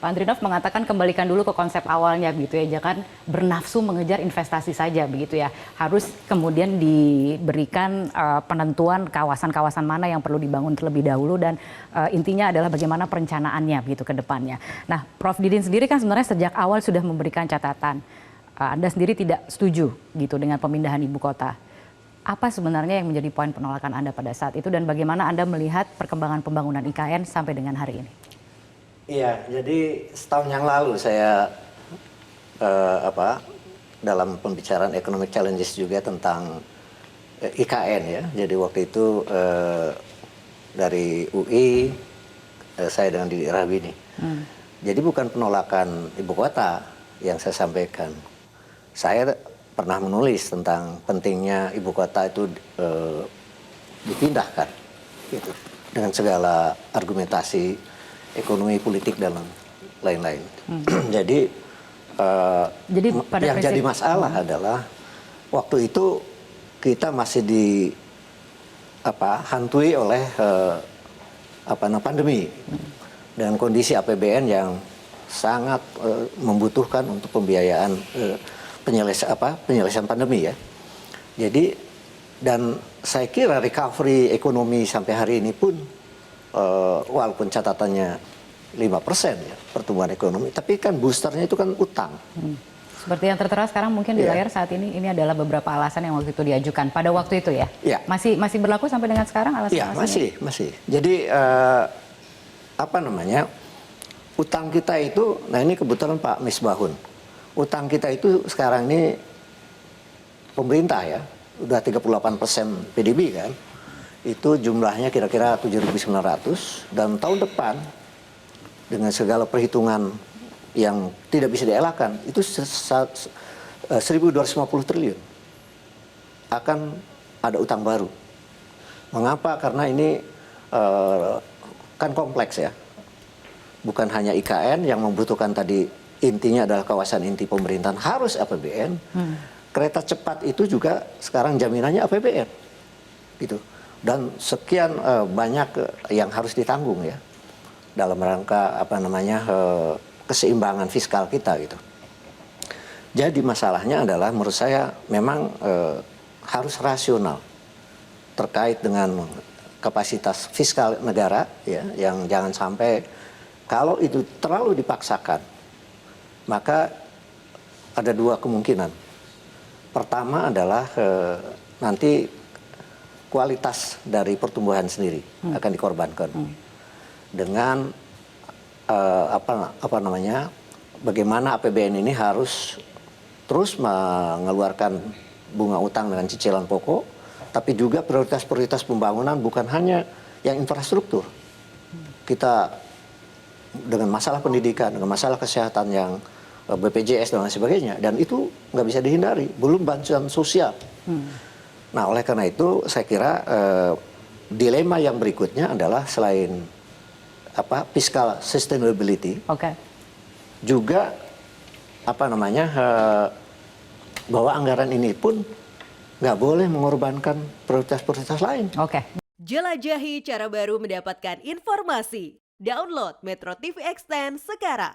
Pak Andrinov mengatakan kembalikan dulu ke konsep awalnya gitu ya, jangan bernafsu mengejar investasi saja begitu ya. Harus kemudian diberikan penentuan kawasan-kawasan mana yang perlu dibangun terlebih dahulu dan intinya adalah bagaimana perencanaannya begitu ke depannya. Nah, Prof Didin sendiri kan sebenarnya sejak awal sudah memberikan catatan. Anda sendiri tidak setuju gitu dengan pemindahan ibu kota. Apa sebenarnya yang menjadi poin penolakan Anda pada saat itu dan bagaimana Anda melihat perkembangan pembangunan IKN sampai dengan hari ini? Iya, jadi setahun yang lalu saya dalam pembicaraan economic challenges juga tentang IKN ya. Jadi waktu itu dari UI saya dengan Didi Rahbini. Jadi bukan penolakan ibu kota yang saya sampaikan. Saya pernah menulis tentang pentingnya ibu kota itu dipindahkan, gitu, dengan segala argumentasi ekonomi, politik dan lain-lain. Jadi pada yang jadi masalah adalah waktu itu kita masih hantui oleh pandemi dan kondisi APBN yang sangat membutuhkan untuk pembiayaan penyelesaian pandemi ya. Jadi dan saya kira recovery ekonomi sampai hari ini pun walaupun catatannya 5% ya pertumbuhan ekonomi, tapi kan boosternya itu kan utang. Seperti yang tertera sekarang mungkin di layar saat ini adalah beberapa alasan yang waktu itu diajukan pada waktu itu ya. Masih berlaku sampai dengan sekarang alasan-alasannya? Masih. Jadi utang kita itu, nah ini kebetulan Pak Misbahun. Utang kita itu sekarang ini pemerintah ya, udah 38% PDB kan. Itu jumlahnya kira-kira 7.900 dan tahun depan dengan segala perhitungan yang tidak bisa dielakkan itu 1.250 triliun akan ada utang baru. Mengapa? Karena ini kan kompleks ya. Bukan hanya IKN yang membutuhkan tadi intinya adalah kawasan inti pemerintahan harus APBN. Kereta cepat itu juga sekarang jaminannya APBN. Gitu. Dan sekian banyak yang harus ditanggung ya dalam rangka keseimbangan fiskal kita gitu. Jadi masalahnya adalah menurut saya memang harus rasional terkait dengan kapasitas fiskal negara ya, yang jangan sampai kalau itu terlalu dipaksakan maka ada dua kemungkinan. Pertama adalah nanti kualitas dari pertumbuhan sendiri akan dikorbankan dengan bagaimana APBN ini harus terus mengeluarkan bunga utang dengan cicilan pokok, tapi juga prioritas-prioritas pembangunan bukan hanya yang infrastruktur. Kita dengan masalah pendidikan, dengan masalah kesehatan yang BPJS dan lain sebagainya, dan itu nggak bisa dihindari, belum bantuan sosial. Nah, oleh karena itu saya kira dilema yang berikutnya adalah selain fiscal sustainability, juga bahwa anggaran ini pun nggak boleh mengorbankan prioritas-prioritas lain. Jelajahi cara baru mendapatkan informasi. Download Metro TV Extend sekarang.